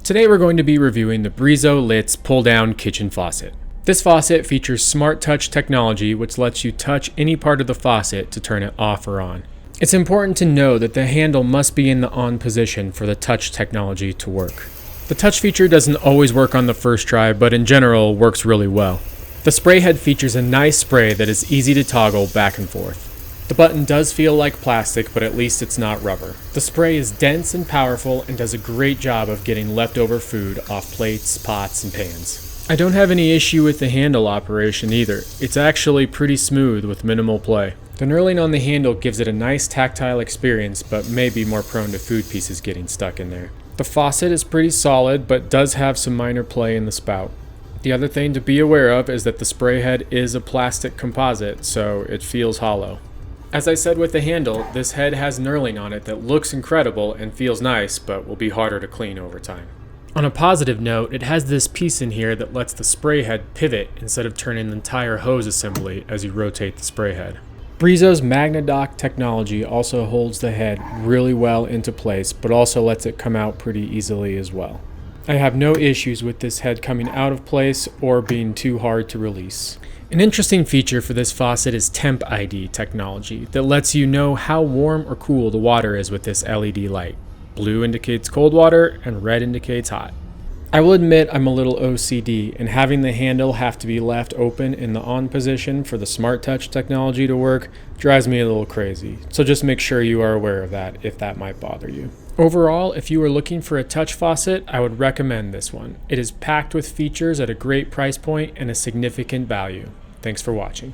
Today we're going to be reviewing the Brizo Litze pull-down kitchen faucet. This faucet features SmartTouch Technology, which lets you touch any part of the faucet to turn it off or on. It's important to know that the handle must be in the on position for the touch technology to work. The touch feature doesn't always work on the first try, but in general works really well. The spray head features a nice spray that is easy to toggle back and forth. The button does feel like plastic, but at least it's not rubber. The spray is dense and powerful and does a great job of getting leftover food off plates, pots, and pans. I don't have any issue with the handle operation either. It's actually pretty smooth with minimal play. The knurling on the handle gives it a nice tactile experience, but may be more prone to food pieces getting stuck in there. The faucet is pretty solid, but does have some minor play in the spout. The other thing to be aware of is that the spray head is a plastic composite, so it feels hollow. As I said with the handle, this head has knurling on it that looks incredible and feels nice, but will be harder to clean over time. On a positive note, it has this piece in here that lets the spray head pivot instead of turning the entire hose assembly as you rotate the spray head. Brizo's MagneDock Technology also holds the head really well into place, but also lets it come out pretty easily as well. I have no issues with this head coming out of place or being too hard to release. An interesting feature for this faucet is TempID technology that lets you know how warm or cool the water is with this LED light. Blue indicates cold water and red indicates hot. I will admit I'm a little OCD, and having the handle have to be left open in the on position for the SmartTouch technology to work drives me a little crazy, so just make sure you are aware of that if that might bother you. Overall, if you are looking for a touch faucet, I would recommend this one. It is packed with features at a great price point and a significant value. Thanks for watching.